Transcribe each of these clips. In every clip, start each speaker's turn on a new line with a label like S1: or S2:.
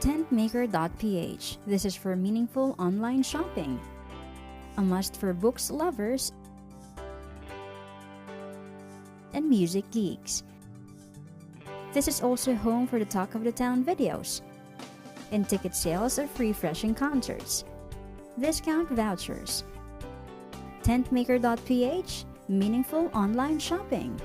S1: Tentmaker.ph. This is for meaningful online shopping. A must for books lovers and music geeks. This is also home for the Talk of the Town videos and ticket sales of refreshing concerts, discount vouchers. Tentmaker.ph, meaningful online shopping.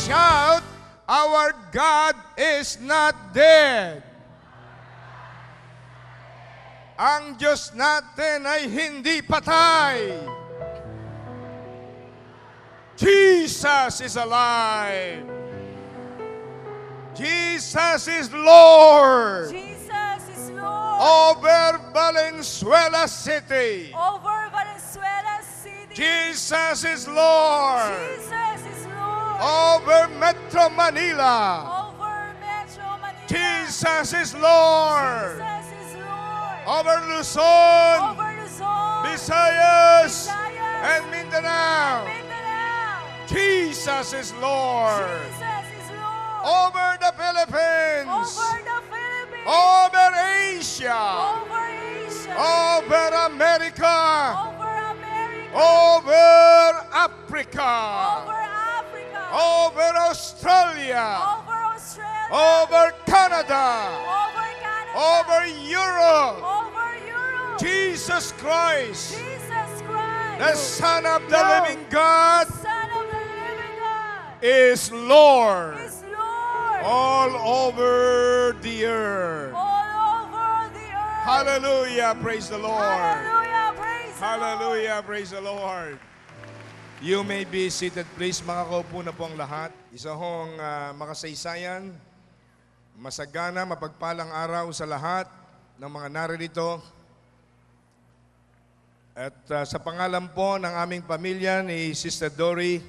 S2: Shout, our God is not dead. Ang Diyos natin ay hindi patay. Jesus is alive. Jesus is Lord.
S3: Jesus is Lord.
S2: Over Valenzuela City.
S3: Over Venezuela City.
S2: Jesus is Lord.
S3: Jesus is Lord.
S2: Over Metro Manila.
S3: Over Metro Manila.
S2: Jesus is Lord.
S3: Jesus is Lord.
S2: Over Luzon,
S3: Over Luzon.
S2: Visayas,
S3: Visayas,
S2: and Mindanao.
S3: Mindanao.
S2: Jesus is Lord.
S3: Jesus is Lord.
S2: Over the Philippines.
S3: Over the Philippines.
S2: Over Asia.
S3: Over Asia.
S2: Over America.
S3: Over America.
S2: Over Africa.
S3: Over Africa.
S2: Over Australia.
S3: Over Australia.
S2: Over Canada.
S3: Over Canada.
S2: Over Europe.
S3: Over Europe.
S2: Jesus Christ,
S3: Jesus Christ.
S2: the Son of the
S3: No.
S2: living God,
S3: Son of the living God.
S2: is Lord
S3: Is Lord.
S2: all over the earth.
S3: All over the earth.
S2: Hallelujah, praise the Lord.
S3: Hallelujah. Praise the Lord.
S2: Hallelujah, praise the Lord. You may be seated, please. Makakaupo na po ang lahat. Isa hong makasaysayan, masagana, mapagpalang araw sa lahat ng mga naririto. At sa pangalan po ng aming pamilya ni Sister Dory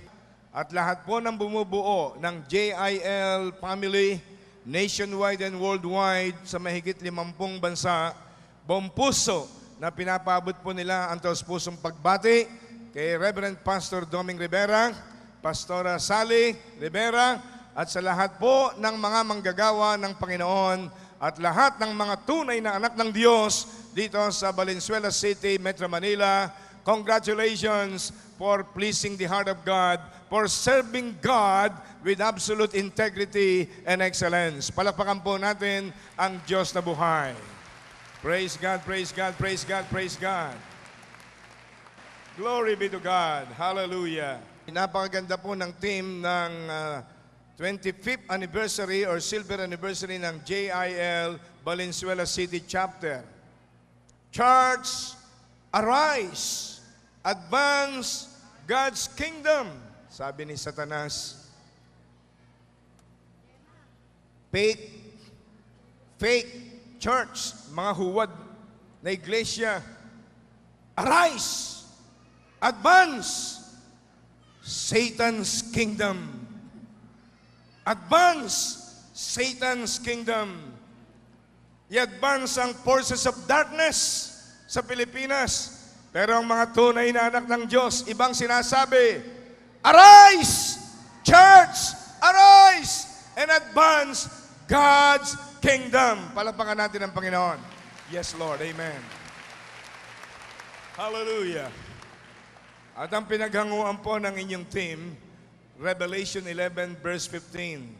S2: at lahat po ng bumubuo ng JIL family, nationwide and worldwide sa mahigit 50 bansa, buong puso na pinapabot po nila ang taus-pusong pagbati kay Reverend Pastor Doming Rivera, Pastora Sally Rivera, at sa lahat po ng mga manggagawa ng Panginoon at lahat ng mga tunay na anak ng Diyos dito sa Valenzuela City, Metro Manila. Congratulations for pleasing the heart of God, for serving God with absolute integrity and excellence. Palakpakan po natin ang Diyos na buhay. Praise God, praise God, praise God, praise God. Glory be to God. Hallelujah. Napakaganda po ng team ng 25th anniversary or silver anniversary ng JIL Valenzuela City Chapter. Church, arise, advance God's kingdom. Sabi ni Satanas, fake church, mga huwad na iglesia, arise, advance Satan's kingdom. Advance Satan's kingdom. I-advance ang forces of darkness sa Pilipinas. Pero ang mga tunay na anak ng Diyos, ibang sinasabi, arise, church, arise, and advance God's kingdom. Palakpakan natin ang Panginoon. Yes, Lord. Amen. Hallelujah. At ang pinaghanguan po ng inyong team, Revelation 11 verse 15.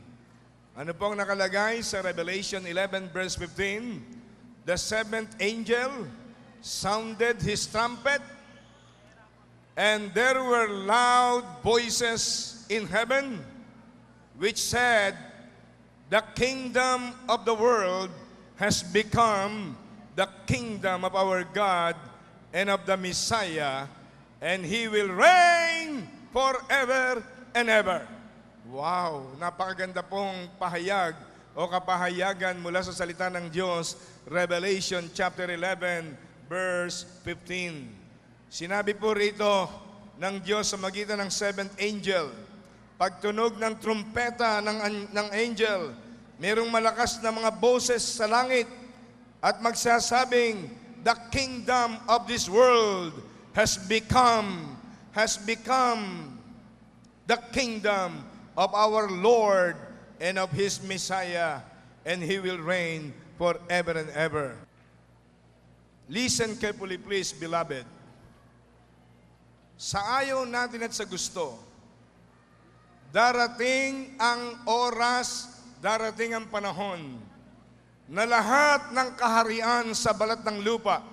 S2: Ano pong nakalagay sa Revelation 11 verse 15? The seventh angel sounded his trumpet, and there were loud voices in heaven which said, the kingdom of the world has become the kingdom of our God and of the Messiah, and He will reign forever and ever. Wow! Napakaganda pong pahayag o kapahayagan mula sa salita ng Diyos, Revelation chapter 11, verse 15. Sinabi po rito ng Diyos sa magitan ng seventh angel, pagtunog ng trumpeta ng angel, mayroong malakas na mga boses sa langit at magsasabing, the kingdom of this world has become the kingdom of our Lord and of His Messiah, and He will reign forever and ever. Listen carefully, please, beloved. Sa ayaw natin at sa gusto, darating ang oras, darating ang panahon na lahat ng kaharian sa balat ng lupa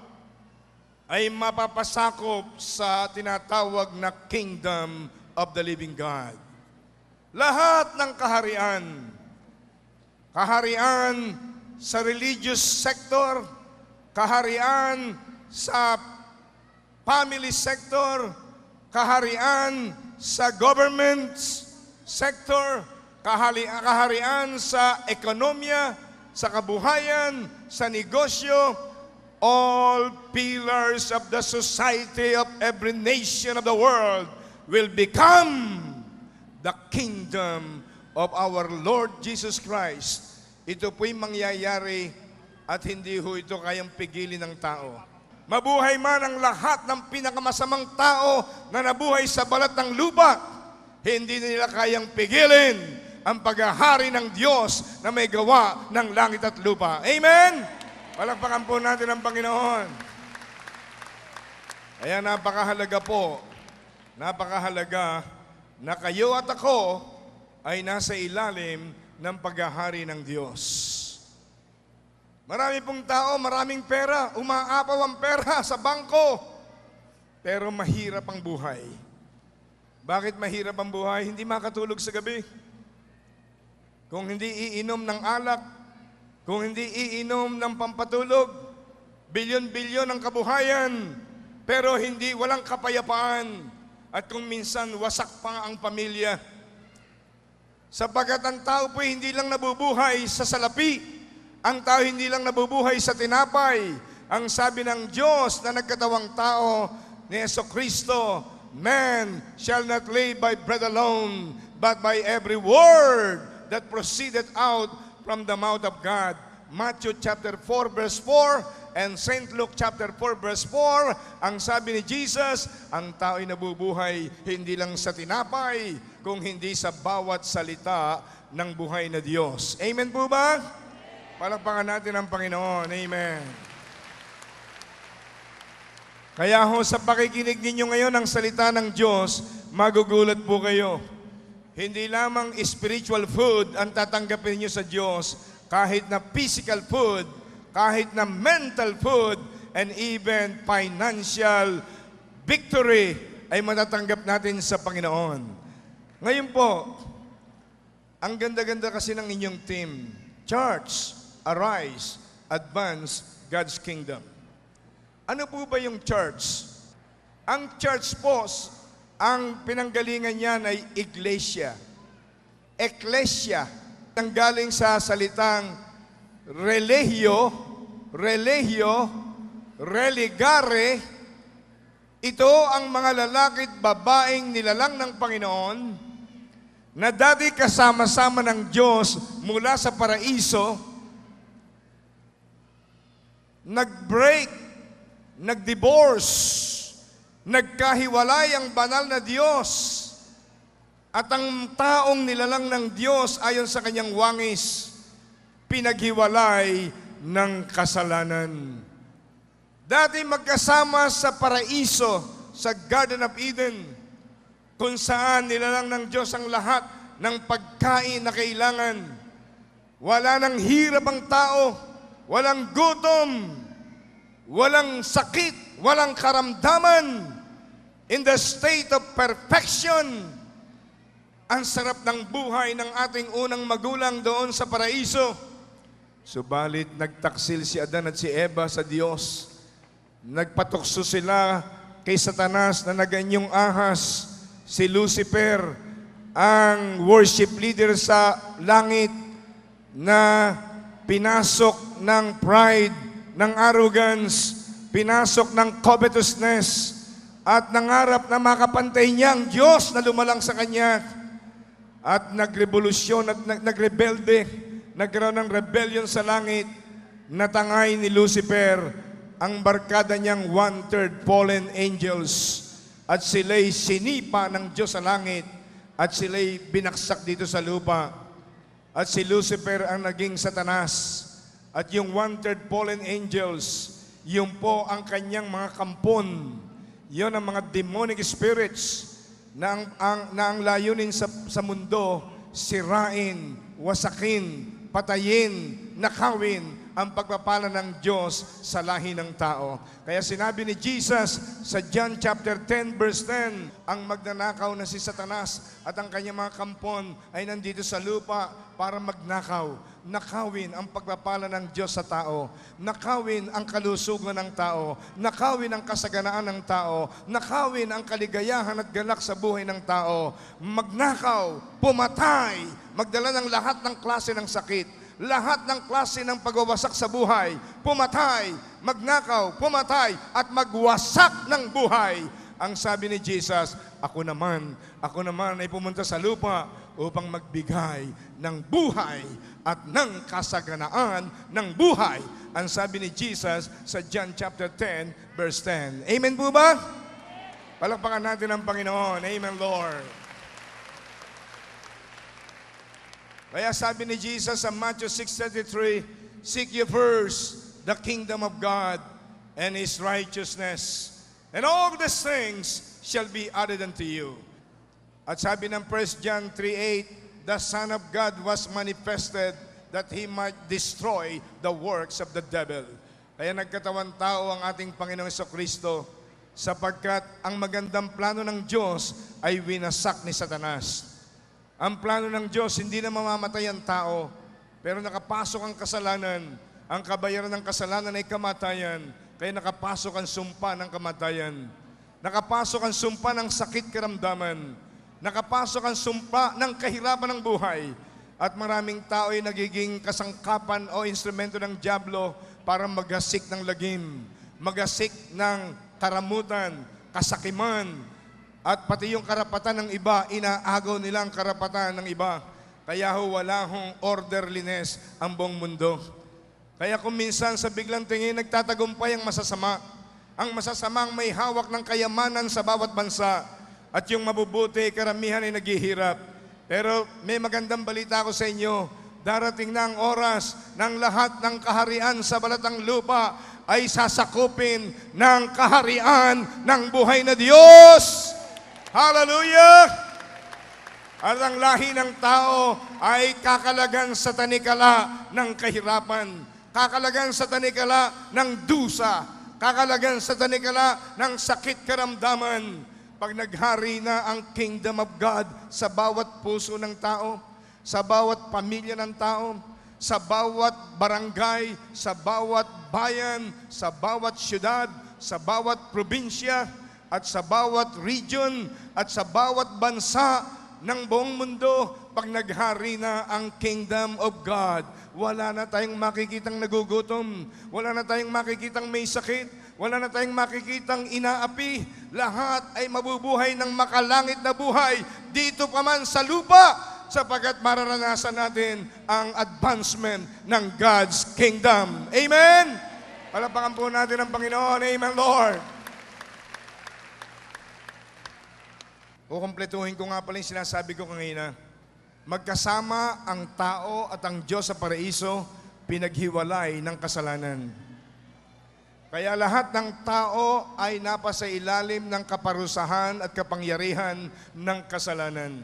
S2: ay mapapasakop sa tinatawag na kingdom of the living God. Lahat ng kaharian, kaharian sa religious sector, kaharian sa family sector, kaharian sa government sector, kaharian sa ekonomiya, sa kabuhayan, sa negosyo, all pillars of the society of every nation of the world will become the kingdom of our Lord Jesus Christ. Ito po'y mangyayari at hindi ho ito kayang pigilin ng tao. Mabuhay man ang lahat ng pinakamasamang tao na nabuhay sa balat ng lupa, hindi nila kayang pigilin ang paghahari ng Diyos na may gawa ng langit at lupa. Amen? Palakpakan po natin ang Panginoon. Kaya napakahalaga po, napakahalaga na kayo at ako ay nasa ilalim ng paghahari ng Diyos. Marami pong tao, maraming pera, umaapaw ang pera sa bangko, pero mahirap ang buhay. Bakit mahirap ang buhay? Hindi makatulog sa gabi. Kung hindi iinom ng alak, kung hindi iinom ng pampatulog, bilyon-bilyon ang kabuhayan, pero walang kapayapaan. At kung minsan wasak pa ang pamilya. Sapagkat ang tao po hindi lang nabubuhay sa salapi. Ang tao hindi lang nabubuhay sa tinapay. Ang sabi ng Diyos na nagkatawang tao ni Jesucristo, man shall not live by bread alone, but by every word that proceeded out from the mouth of God. Matthew chapter 4 verse 4 and St. Luke chapter 4 verse 4, ang sabi ni Jesus, ang tao ay nabubuhay hindi lang sa tinapay, kung hindi sa bawat salita ng buhay na Diyos. Amen po ba? Palakpakan natin ang Panginoon. Amen. Kaya ho, sa pakikinig ninyo ngayon ng salita ng Diyos, magugulat po kayo. Hindi lamang spiritual food ang tatanggapin niyo sa Diyos, kahit na physical food, kahit na mental food, and even financial victory ay matatanggap natin sa Panginoon. Ngayon po, ang ganda-ganda kasi ng inyong team, Church, Arise, Advance God's Kingdom. Ano po ba yung church? Ang church po, ang pinanggalingan niyan ay iglesia. Ecclesia, ang galing sa salitang religio, religare. Ito ang mga lalaki at babaeng nilalang ng Panginoon na dati kasama-sama ng Diyos mula sa paraiso, nag-break, nag-divorce, nagkahiwalay ang banal na Diyos, at ang taong nilalang ng Diyos ayon sa kanyang wangis, pinaghiwalay ng kasalanan. Dati magkasama sa paraiso, sa Garden of Eden, kung saan nilalang ng Diyos ang lahat ng pagkain na kailangan. Wala nang hirap ang tao, walang gutom, walang sakit, walang karamdaman. In the state of perfection. Ang sarap ng buhay ng ating unang magulang doon sa paraiso. Subalit nagtaksil si Adan at si Eva sa Diyos. Nagpatukso sila kay Satanas na naganyong ahas. Si Lucifer, ang worship leader sa langit, na pinasok ng pride, ng arrogance, pinasok ng covetousness, at nangarap na makapantay niya ang Diyos na lumalang sa kanya. At nagrevolusyon at nagrebelde, nagkaroon ng rebellion sa langit, natangay ni Lucifer ang barkada niyang 1/3 fallen angels, at sila'y sinipa ng Diyos sa langit, at sila'y binaksak dito sa lupa. At si Lucifer ang naging Satanas, at yung 1/3 fallen angels, yun po ang kanyang mga kampon. Yun ang mga demonic spirits na ang layunin sa mundo, sirain, wasakin, patayin, nakawin ang pagpapala ng Diyos sa lahi ng tao. Kaya sinabi ni Jesus sa John chapter 10 verse 10, ang magnanakaw na si Satanas at ang kanyang mga kampon ay nandito sa lupa para magnakaw. Nakawin ang pagpapala ng Diyos sa tao. Nakawin ang kalusugan ng tao. Nakawin ang kasaganaan ng tao. Nakawin ang kaligayahan at galak sa buhay ng tao. Magnakaw, pumatay, magdala ng lahat ng klase ng sakit, lahat ng klase ng pagwawasak sa buhay, pumatay, magnakaw, pumatay, at magwasak ng buhay. Ang sabi ni Jesus, ako naman ay pumunta sa lupa upang magbigay ng buhay at ng kasaganaan ng buhay. Ang sabi ni Jesus sa John chapter 10, verse 10. Amen po ba? Palakpakan natin ang Panginoon. Amen, Lord. Kaya sabi ni Jesus sa Matthew 6:33, seek ye first the kingdom of God and His righteousness, and all these things shall be added unto you. At sabi ng 1 John 3:8, the Son of God was manifested that He might destroy the works of the devil. Kaya nagkatawan tao ang ating Panginoong Jesucristo, sapagkat ang magandang plano ng Diyos ay winasak ni Satanas. Ang plano ng Diyos, hindi na mamamatay ang tao, pero nakapasok ang kasalanan. Ang kabayaran ng kasalanan ay kamatayan, kaya nakapasok ang sumpa ng kamatayan. Nakapasok ang sumpa ng sakit karamdaman. Nakapasok ang sumpa ng kahirapan ng buhay. At maraming tao ay nagiging kasangkapan o instrumento ng dyablo para magasik ng lagim, magasik ng karamutan, kasakiman, at pati yung karapatan ng iba, inaagaw nila ang karapatan ng iba. Kaya wala hong orderliness ang buong mundo. Kaya kung minsan sa biglang tingin nagtatagumpay ang masasama, ang masasamang may hawak ng kayamanan sa bawat bansa, at yung mabubuti, karamihan ay naghihirap. Pero may magandang balita ko sa inyo, darating na ang oras ng lahat ng kaharian sa balatang lupa ay sasakupin ng kaharian ng buhay na Diyos. Hallelujah! At ang lahi ng tao ay kakalagan sa tanikala ng kahirapan, kakalagan sa tanikala ng dusa, kakalagan sa tanikala ng sakit karamdaman. Pag naghari na ang kingdom of God sa bawat puso ng tao, sa bawat pamilya ng tao, sa bawat barangay, sa bawat bayan, sa bawat syudad, sa bawat probinsya, at sa bawat region, at sa bawat bansa ng buong mundo, pag naghari na ang kingdom of God, wala na tayong makikitang nagugutom, wala na tayong makikitang may sakit, wala na tayong makikitang inaapi. Lahat ay mabubuhay ng makalangit na buhay dito pa man sa lupa, sapagkat mararanasan natin ang advancement ng God's kingdom. Amen? Palapakan po natin ang Panginoon. Amen, Lord. Kukumpletuhin ko nga pala yung sinasabi ko kanina. Magkasama ang tao at ang Diyos sa paraiso, pinaghiwalay ng kasalanan. Kaya lahat ng tao ay napasa ilalim ng kaparusahan at kapangyarihan ng kasalanan.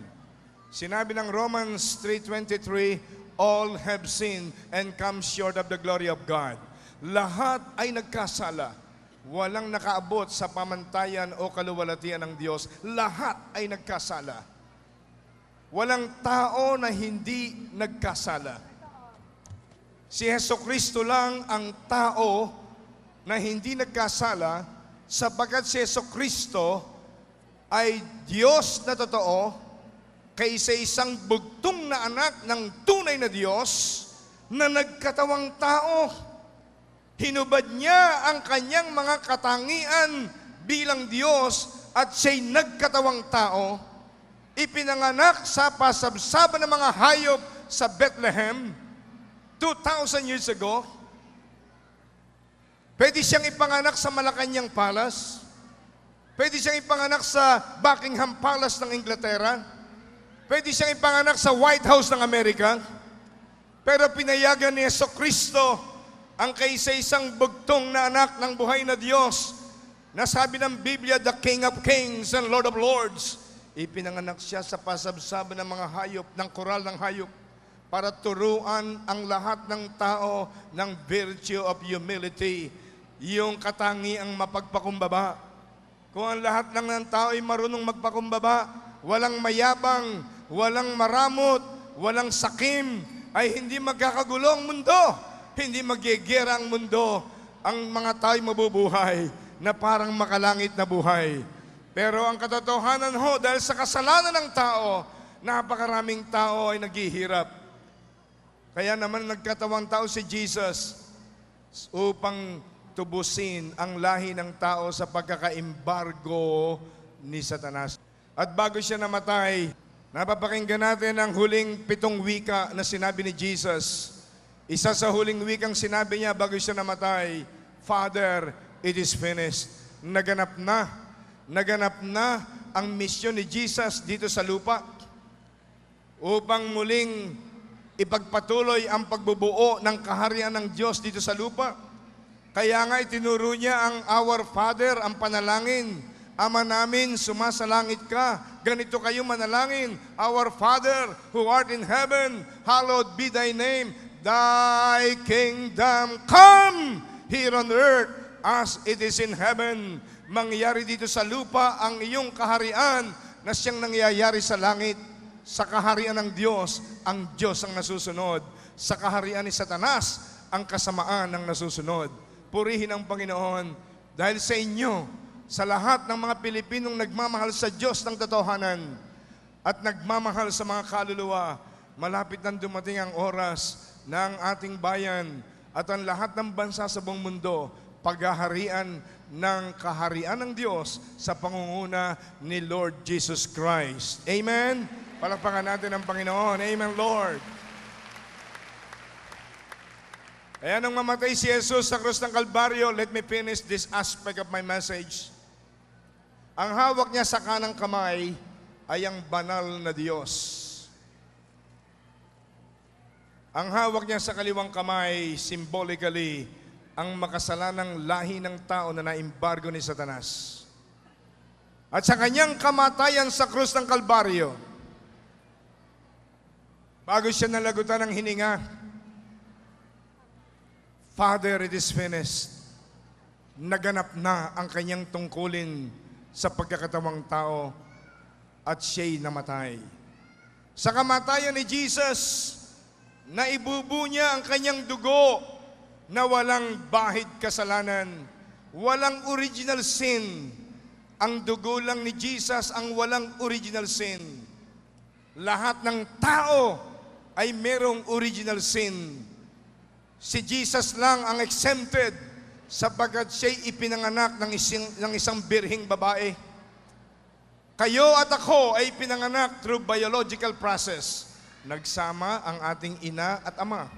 S2: Sinabi ng Romans 3:23, all have sinned and come short of the glory of God. Lahat ay nagkasala. Walang nakaabot sa pamantayan o kaluwalhatian ng Diyos. Lahat ay nagkasala. Walang tao na hindi nagkasala. Si Jesucristo lang ang tao na hindi nagkasala, sapagkat si Jesucristo ay Diyos na totoo, kaysa isang bugtong na anak ng tunay na Diyos na nagkatawang tao. Hinubad niya ang kanyang mga katangian bilang Diyos at siya'y nagkatawang tao. Ipinanganak sa pasabsaban ng mga hayop sa Bethlehem 2,000 years ago. Pwede siyang ipanganak sa Malacanang Palace. Pwede siyang ipanganak sa Buckingham Palace ng Inglaterra. Pwede siyang ipanganak sa White House ng Amerika. Pero pinayagan ni Jesucristo ang kaisa-isang bugtong na anak ng buhay na Diyos, na sabi ng Biblia, the King of Kings and Lord of Lords. Ipinanganak siya sa pasabsaban ng mga hayop, ng koral ng hayop, para turuan ang lahat ng tao ng virtue of humility, yung katangiang mapagpakumbaba. Kung ang lahat ng tao ay marunong magpakumbaba, walang mayabang, walang maramot, walang sakim, ay hindi magkakagulo ang mundo, hindi magyegera ang mundo. Ang mga tao ay mabubuhay na parang makalangit na buhay. Pero ang katotohanan ho, dahil sa kasalanan ng tao, napakaraming tao ay naghihirap. Kaya naman nagkatawang tao si Jesus upang tubusin ang lahi ng tao sa pagkaka-embargo ni Satanas. At bago siya namatay, napapakinggan natin ang huling 7 wika na sinabi ni Jesus. Isa sa huling wikang sinabi niya bago siya namatay, Father, it is finished. Naganap na ang misyon ni Jesus dito sa lupa upang muling ipagpatuloy ang pagbubuo ng kaharian ng Diyos dito sa lupa. Kaya nga itinuro niya ang Our Father, ang panalangin. Ama namin, sumasalangit ka. Ganito kayo manalangin. Our Father, who art in heaven, hallowed be thy name. Thy kingdom come here on earth as it is in heaven. Mangyari dito sa lupa ang iyong kaharian na siyang nangyayari sa langit. Sa kaharian ng Diyos, ang Diyos ang nasusunod. Sa kaharian ni Satanas, ang kasamaan ang nasusunod. Purihin ang Panginoon dahil sa inyo, sa lahat ng mga Pilipinong nagmamahal sa Diyos ng totohanan at nagmamahal sa mga kaluluwa. Malapit nang dumating ang oras ng ating bayan at ang lahat ng bansa sa buong mundo, paghaharian ng kaharian ng Diyos sa pangunguna ni Lord Jesus Christ. Amen? Palakpakan natin ang Panginoon. Amen, Lord. Kaya nang mamatay si Jesus sa krus ng Kalbaryo, let me finish this aspect of my message. Ang hawak niya sa kanang kamay ay ang banal na Diyos. Ang hawak niya sa kaliwang kamay, symbolically, ang makasalanang lahi ng tao na naimbargo ni Satanas. At sa kanyang kamatayan sa krus ng Kalbaryo, bago siya nalagutan ng hininga, Father, it is finished. Naganap na ang kanyang tungkulin sa pagkakatawang tao at siya'y namatay. Sa kamatayan ni Jesus, naibubu niya ang kanyang dugo na walang bahid kasalanan, walang original sin. Ang dugo lang ni Jesus ang walang original sin. Lahat ng tao ay merong original sin. Si Jesus lang ang exempted sapagkat siya'y ipinanganak ng isang birhing babae. Kayo at ako ay pinanganak through biological process. Nagsama ang ating ina at ama.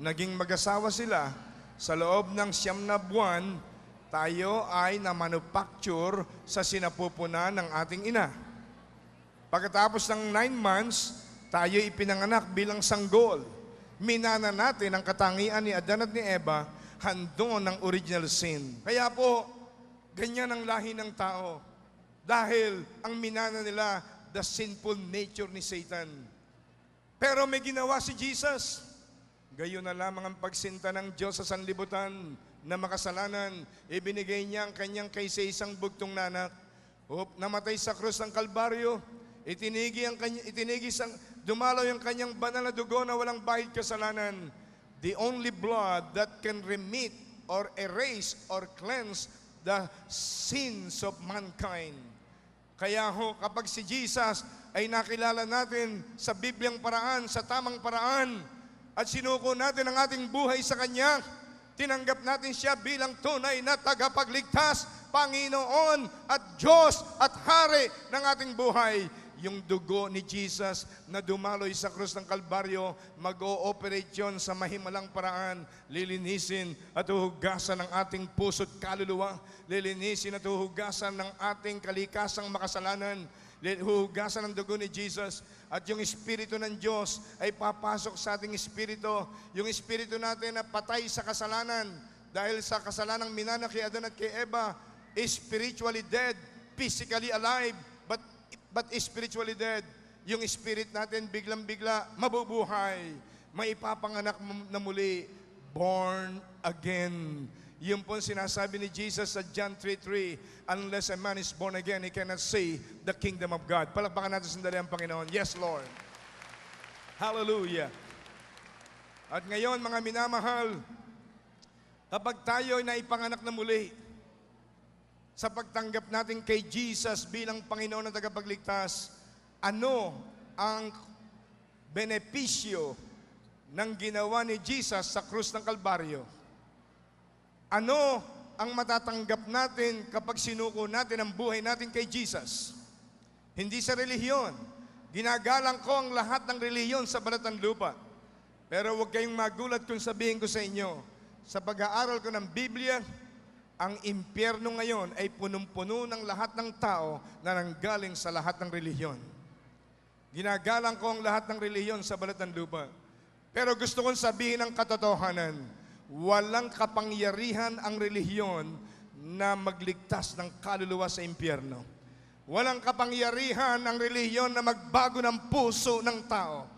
S2: Naging mag-asawa sila. Sa loob ng 9 na buwan, tayo ay na-manufacture sa sinapupunan ng ating ina. Pagkatapos ng 9 months, tayo ipinanganak bilang sanggol. Minana natin ang katangian ni Adan at ni Eva, handon ng original sin. Kaya po, ganyan ang lahi ng tao. Dahil ang minana nila, the sinful nature ni Satan. Pero may ginawa si Jesus. Gayon na lamang ang pagsinta ng Diyos sa sanlibutan na makasalanan. Ibinigay niya ang kanyang kaisa-isang bugtong na anak. Namatay sa krus ng Kalbaryo. Dumalaw yung kanyang banal na dugo na walang bahid kasalanan. The only blood that can remit or erase or cleanse the sins of mankind. Kaya kapag si Jesus ay nakilala natin sa Bibliang paraan, sa tamang paraan, at sinuko natin ang ating buhay sa Kanya, tinanggap natin siya bilang tunay na tagapagligtas, Panginoon at Diyos at Hari ng ating buhay. Yung dugo ni Jesus na dumaloy sa krus ng Kalbaryo, mag-ooperate yun sa mahimalang paraan. Lilinisin at uhugasan ng ating puso't kaluluwa. Lilinisin at uhugasan ng ating kalikasang makasalanan. Huhugasan ng dugo ni Jesus. At yung Espiritu ng Diyos ay papasok sa ating Espiritu. Yung Espiritu natin na patay sa kasalanan. Dahil sa kasalanang minana kay Adan at kay Eva, spiritually dead, physically alive, but spiritually dead. Yung spirit natin biglang-bigla mabubuhay. May ipapanganak na muli. Born again. Yun po sinasabi ni Jesus sa John 3:3, unless a man is born again, he cannot see the kingdom of God. Palakpakan natin sandali ang Panginoon. Yes, Lord. Hallelujah. At ngayon, mga minamahal, kapag tayo ay naipanganak na muli, sa pagtanggap natin kay Jesus bilang Panginoon at tagapagligtas, ano ang benepisyo ng ginawa ni Jesus sa krus ng Kalbaryo? Ano ang matatanggap natin kapag sinuko natin ang buhay natin kay Jesus? Hindi sa relihiyon. Ginagalang ko ang lahat ng relihiyon sa balat ng lupa. Pero huwag kayong magulat kung sabihin ko sa inyo, sa pag-aaral ko ng Biblia, ang impyerno ngayon ay punong-puno ng lahat ng tao na nanggaling sa lahat ng relihiyon. Ginagalang ko ang lahat ng relihiyon sa balat ng lupa. Pero gusto kong sabihin ang katotohanan, walang kapangyarihan ang relihiyon na magligtas ng kaluluwa sa impyerno. Walang kapangyarihan ang relihiyon na magbago ng puso ng tao.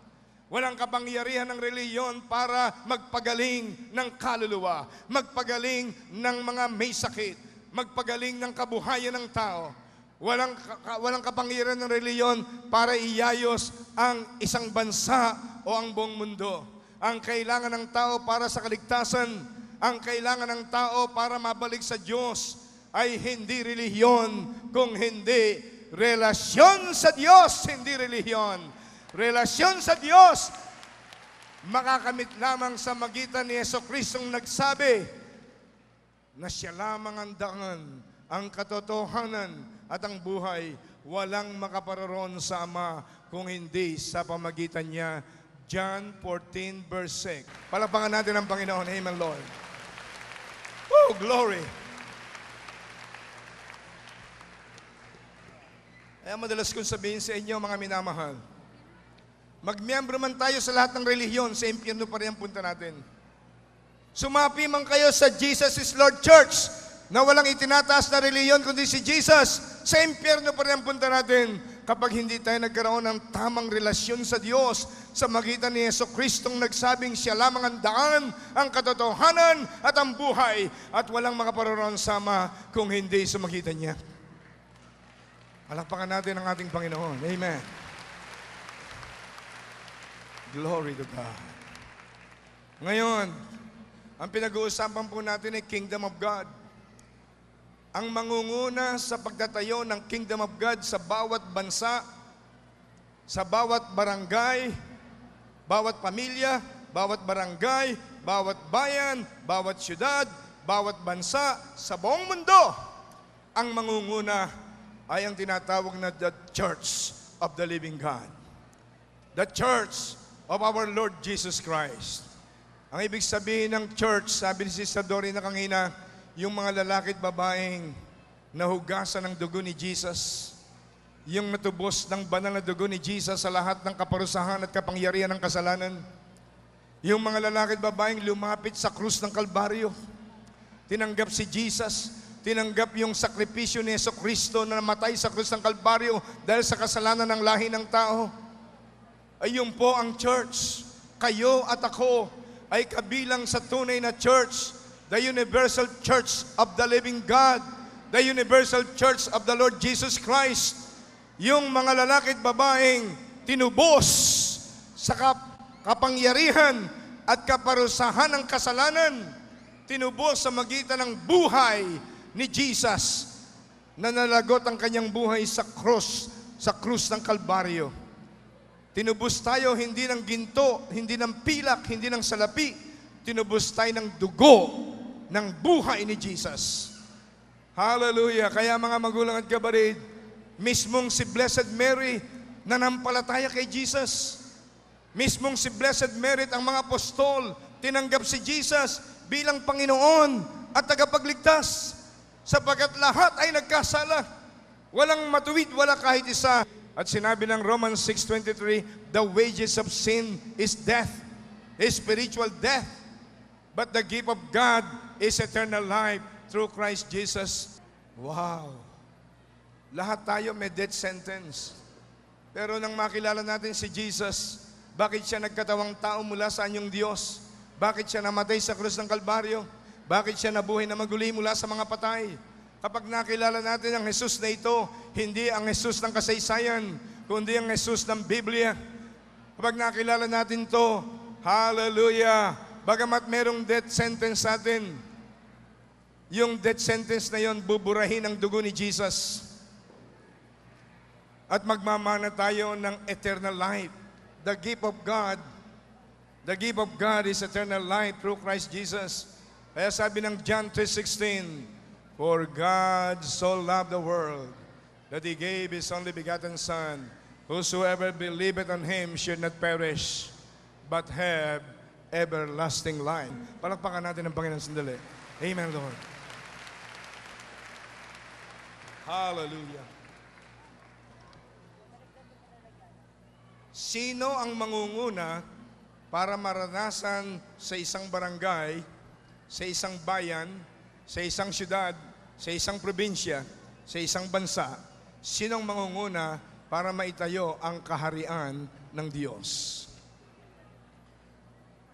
S2: Walang kapangyarihan ng relihiyon para magpagaling ng kaluluwa, magpagaling ng mga may sakit, magpagaling ng kabuhayan ng tao. Walang kapangyarihan ng relihiyon para iyayos ang isang bansa o ang buong mundo. Ang kailangan ng tao para sa kaligtasan, ang kailangan ng tao para mabalik sa Diyos, ay hindi relihiyon, kung hindi relasyon sa Diyos, hindi relihiyon. Relasyon sa Diyos, makakamit lamang sa magitan ni Jesucristong nagsabi na siya lamang ang daan, ang katotohanan at ang buhay. Walang makaparoon sa Ama kung hindi sa pamagitan niya. John 14 verse 6. Palapakan natin ang Panginoon. Amen, Lord. Oh, glory! Kaya madalas kong sabihin sa inyo, mga minamahal, magmiyembro man tayo sa lahat ng relihiyon, sa impyerno pa rin ang punta natin. Sumapi man kayo sa Jesus is Lord Church, na walang itinataas na relihiyon kundi si Jesus, sa impyerno pa rin ang punta natin kapag hindi tayo nagkaroon ng tamang relasyon sa Diyos sa magitan ni Jesucristong nagsabing siya lamang ang daan, ang katotohanan at ang buhay, at walang makaparoon sa Ama kung hindi sa magitan niya. Palakpakan natin ang ating Panginoon. Amen. Glory to God. Ngayon, ang pinag-uusapan po natin ay Kingdom of God. Ang mangunguna sa pagtatayo ng Kingdom of God sa bawat bansa, sa bawat barangay, bawat pamilya, bawat barangay, bawat bayan, bawat syudad, bawat bansa, sa buong mundo, ang mangunguna ay ang tinatawag na the Church of the Living God. The Church of our Lord Jesus Christ. Ang ibig sabihin ng church, sabi ni Sister Dorina kanina, yung mga lalaki at babaeng nahugasan ng dugo ni Jesus, yung natubos ng banal na dugo ni Jesus sa lahat ng kaparusahan at kapangyarihan ng kasalanan, yung mga lalaki at babaeng lumapit sa krus ng Kalbaryo, tinanggap si Jesus, tinanggap yung sakripisyo ni Jesucristo na namatay sa krus ng Kalbaryo dahil sa kasalanan ng lahi ng tao. Ayun po ang church. Kayo at ako ay kabilang sa tunay na church, the universal church of the living God, the universal church of the Lord Jesus Christ. Yung mga lalaki at babaeng tinubos sa kapangyarihan at kaparusahan ng kasalanan, tinubos sa magitan ng buhay ni Jesus na nalagot ang kanyang buhay sa krus ng Kalbaryo. Tinubos tayo hindi ng ginto, hindi ng pilak, hindi ng salapi. Tinubos tayo ng dugo ng buhay ni Jesus. Hallelujah! Kaya mga magulang at kabarid, mismong si Blessed Mary nanampalataya kay Jesus. Mismong si Blessed Mary at ang mga apostol tinanggap si Jesus bilang Panginoon at tagapagligtas. Sapagkat lahat ay nagkasala. Walang matuwid, wala kahit isa. At sinabi ng Romans 6:23, the wages of sin is death, is spiritual death. But the gift of God is eternal life through Christ Jesus. Wow! Lahat tayo may death sentence. Pero nang makilala natin si Jesus, bakit siya nagkatawang tao mula sa anyong Diyos? Bakit siya namatay sa krus ng Kalbaryo? Bakit siya nabuhay na maguli mula sa mga patay? Kapag nakilala natin ang Jesus na ito, hindi ang Jesus ng kasaysayan, kundi ang Jesus ng Biblia. Kapag nakilala natin to, hallelujah! Bagamat merong death sentence natin, yung death sentence na yon buburahin ang dugo ni Jesus. At magmamana tayo ng eternal life. The gift of God is eternal life through Christ Jesus. Kaya sabi ng John 3:16, for God so loved the world that He gave His only begotten Son, whosoever believeth on Him should not perish, but have everlasting life. Palakpakan natin ang Panginoon sandali. Amen, Lord. Hallelujah. Sino ang mangunguna para maranasan sa isang barangay, sa isang bayan, sa isang syudad, sa isang probinsya, sa isang bansa? Sinong mangunguna para maitayo ang kaharian ng Diyos?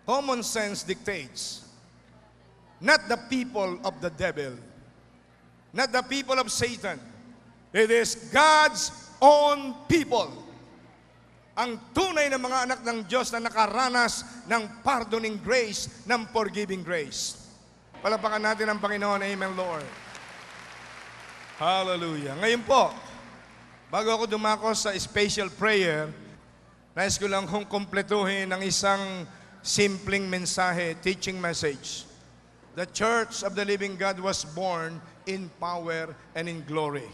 S2: Common sense dictates, not the people of the devil, not the people of Satan. It is God's own people. Ang tunay na mga anak ng Diyos na nakaranas ng pardoning grace, ng forgiving grace. Palapakan natin ang Panginoon. Amen, Lord. Hallelujah. Ngayon po, bago ako dumako sa special prayer, nais ko lang kong kumpletuhin ng isang simpleng mensahe, teaching message. The Church of the Living God was born in power and in glory.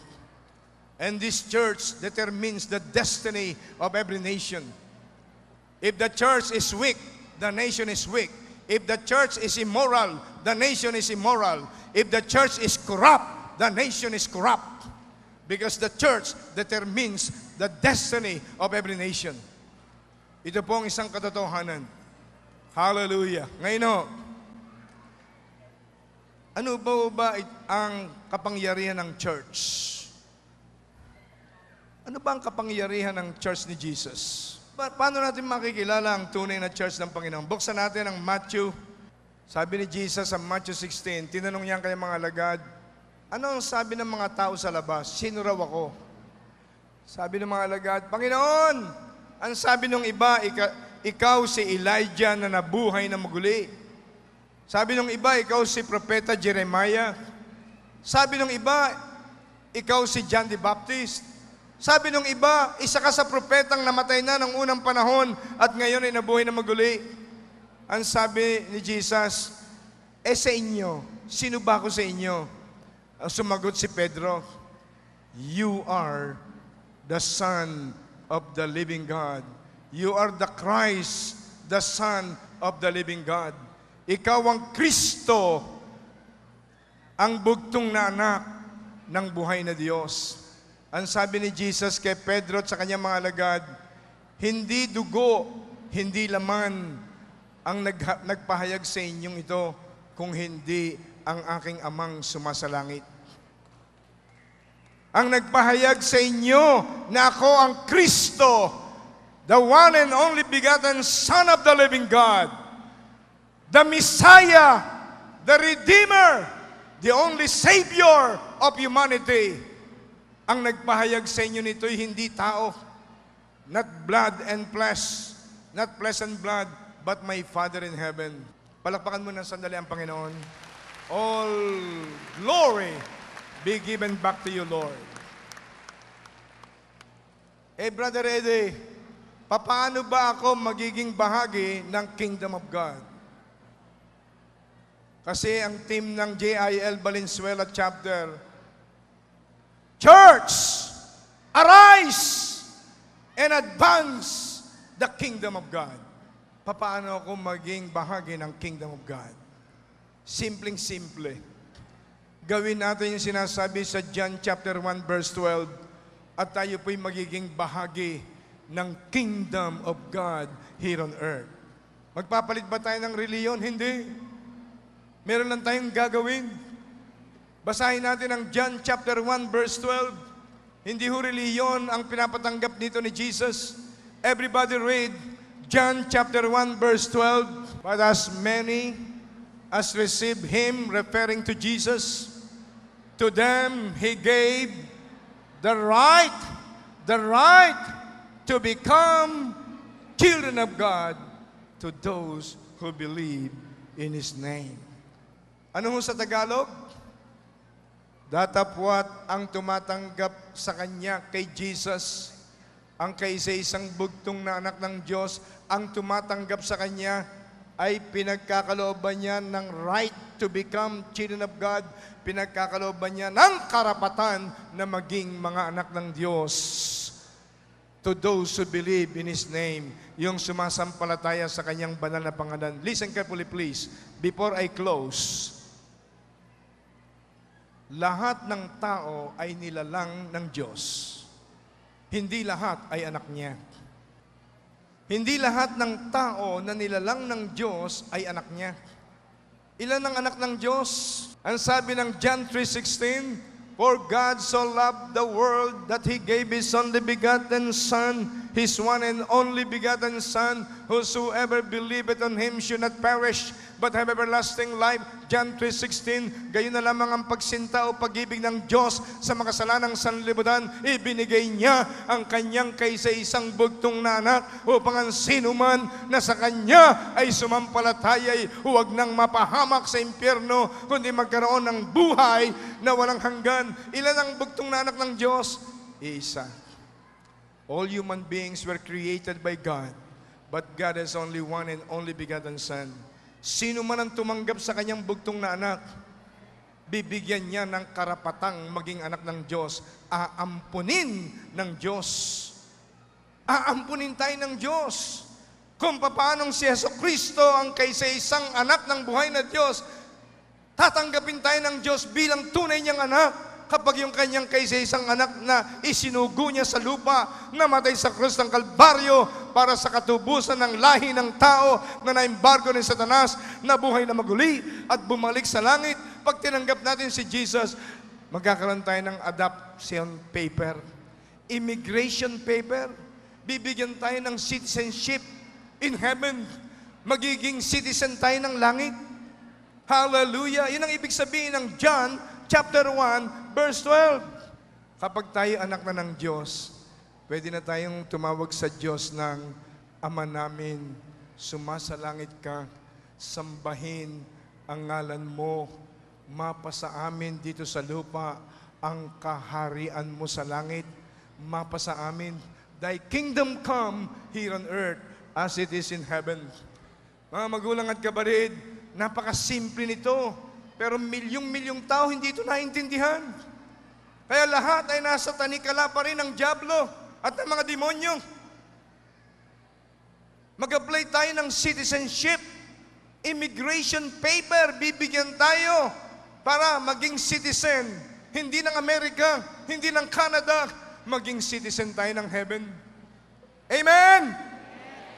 S2: And this church determines the destiny of every nation. If the church is weak, the nation is weak. If the church is immoral, the nation is immoral. If the church is corrupt, the nation is corrupt. Because the church determines the destiny of every nation. Ito po ang isang katotohanan. Hallelujah. Ngayon ho, ano ba ang kapangyarihan ng church? Ano ba ang kapangyarihan ng church ni Jesus? Paano natin makikilala ang tunay na church ng Panginoon? Buksan natin ang Matthew. Sabi ni Jesus sa Matthew 16, tinanong niya ang kanyang mga alagad, ano ang sabi ng mga tao sa labas? Sino raw ako? Sabi ng mga alagad, Panginoon, ang sabi ng iba, ikaw si Elijah na nabuhay na muli. Sabi ng iba, ikaw si Propeta Jeremiah. Sabi ng iba, ikaw si John the Baptist. Sabi ng iba, isa ka sa propetang namatay na ng unang panahon at ngayon ay nabuhay na muli. Ang sabi ni Jesus, sa inyo, sino ba ako sa inyo? Ang sumagot si Pedro, you are the Son of the living God. You are the Christ, the Son of the living God. Ikaw ang Kristo, ang bugtong na anak ng buhay na Diyos. Ang sabi ni Jesus kay Pedro at sa kanyang mga alagad, hindi dugo, hindi laman ang nagpahayag sa inyong ito, kung hindi ang aking amang sumasalangit. Ang nagpahayag sa inyo na ako ang Kristo, the one and only begotten Son of the living God, the Messiah, the Redeemer, the only Savior of humanity. Ang nagpahayag sa inyo nito'y hindi tao, not blood and flesh, not flesh and blood, but my Father in heaven. Palakpakan mo ng sandali ang Panginoon. All glory be given back to you, Lord. Brother Eddie, paano ba ako magiging bahagi ng Kingdom of God? Kasi ang team ng JIL Valenzuela chapter, Church, arise and advance the kingdom of God. Paano ako maging bahagi ng kingdom of God? Simpleng-simple. Gawin natin yung sinasabi sa John chapter 1 verse 12 at tayo po'y magiging bahagi ng kingdom of God here on earth. Magpapalit ba tayo ng reliyon? Hindi. Meron lang tayong gagawin. Basahin natin ang John chapter 1 verse 12. Hindi ho reliyon ang pinapatanggap dito ni Jesus. Everybody read John chapter 1 verse 12. But as many as received him, referring to Jesus, to them he gave the right to become children of God to those who believe in his name. Ano ho sa Tagalog? Datapwat ang tumatanggap sa Kanya kay Jesus, ang kaisa-isang bugtong na anak ng Diyos, ang tumatanggap sa Kanya ay pinagkakalooban niya ng right to become children of God, pinagkakalooban niya ng karapatan na maging mga anak ng Diyos. To those who believe in His name, yung sumasampalataya sa Kanyang banal na pangalan. Listen carefully please, before I close. Lahat ng tao ay nilalang ng Diyos. Hindi lahat ay anak niya. Hindi lahat ng tao na nilalang ng Diyos ay anak niya. Ilan ang anak ng Diyos? Ang sabi ng John 3:16, for God so loved the world that He gave His only begotten Son, His one and only begotten Son, whosoever believeth on Him should not perish, but have everlasting life. John 3:16, gayon na lamang ang pagsinta o pag-ibig ng Diyos sa makasalanang sanlibutan. Ibinigay niya ang kanyang kaisa-isang bugtong na anak upang ang sino man na sa kanya ay sumampalataya ay huwag nang mapahamak sa impyerno, kundi magkaroon ng buhay na walang hanggan. Ilan ang bugtong na anak ng Diyos? Isa. All human beings were created by God, but God has only one and only begotten Son. Sino man ang tumanggap sa kanyang bugtong na anak, bibigyan niya ng karapatang maging anak ng Diyos. Aampunin ng Diyos. Aampunin tayo ng Diyos. Kung paanong si Jesucristo ang kaisa-isang anak ng buhay na Diyos, tatanggapin tayo ng Diyos bilang tunay niyang anak. Kapag yung kanyang kaisa-isang anak na isinugo niya sa lupa, namatay sa krus ng Kalbaryo para sa katubusan ng lahi ng tao na naimbargo ni Satanas, nabuhay na maguli at bumalik sa langit. Pag tinanggap natin si Jesus, magkakaroon tayo ng adoption paper, immigration paper, bibigyan tayo ng citizenship in heaven, magiging citizen tayo ng langit. Hallelujah! Yun ang ibig sabihin ng John chapter 1, verse 12. Kapag tayo anak na ng Diyos, pwede na tayong tumawag sa Diyos ng Ama namin, sumasalangit ka, sambahin ang ngalan mo, mapa sa amin dito sa lupa ang kaharian mo sa langit, mapa sa amin, thy kingdom come here on earth as it is in heaven. Mga magulang at kabarid, napakasimple nito, pero milyong-milyong tao hindi ito naintindihan. Kaya lahat ay nasa tanikala pa rin ng dyablo at ng mga demonyo. Mag-apply tayo ng citizenship, immigration paper, bibigyan tayo para maging citizen. Hindi ng Amerika, hindi ng Canada, maging citizen tayo ng heaven. Amen!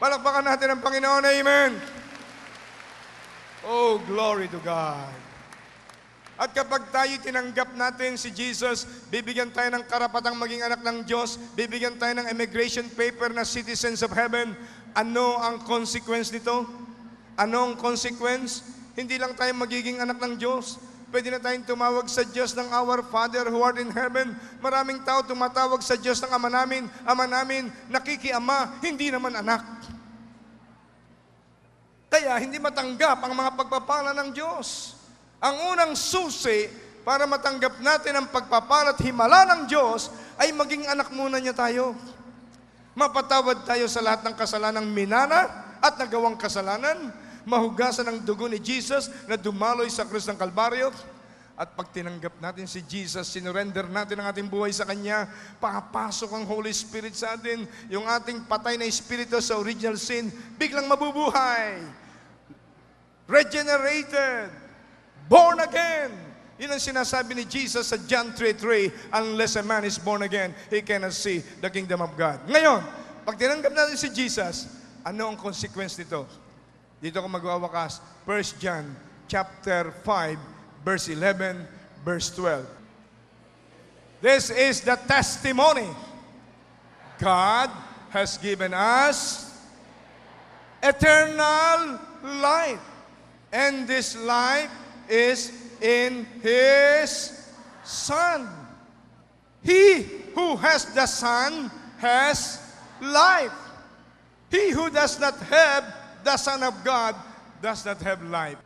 S2: Palakpakan natin ang Panginoon, amen! Oh, glory to God! At kapag tayo tinanggap natin si Jesus, bibigyan tayo ng karapatang maging anak ng Diyos, bibigyan tayo ng immigration paper na citizens of heaven. Ano ang consequence nito? Anong consequence? Hindi lang tayo magiging anak ng Diyos. Pwede na tayong tumawag sa Diyos ng Our Father who art in heaven. Maraming tao tumatawag sa Diyos ng Ama namin, nakikiama, hindi naman anak. Kaya hindi matanggap ang mga pagpapala ng Diyos. Ang unang susi para matanggap natin ang pagpapala at himala ng Diyos ay maging anak muna niya tayo. Mapatawad tayo sa lahat ng kasalanang minana at nagawang kasalanan. Mahugasan ang dugo ni Jesus na dumaloy sa krus ng Kalbaryo. At pag tinanggap natin si Jesus, sinurrender natin ang ating buhay sa Kanya, papasok ang Holy Spirit sa atin. Yung ating patay na espiritu sa original sin, biglang mabubuhay. Regenerated. Born again. Yun ang sinasabi ni Jesus sa John 3:3, unless a man is born again, he cannot see the kingdom of God. Ngayon, pag tinanggap natin si Jesus, ano ang consequence nito? Dito ko magwawakas, 1 John chapter 5, verse 11, verse 12. This is the testimony. God has given us eternal life. And this life is in His Son. He who has the Son has life. He who does not have the Son of God does not have life.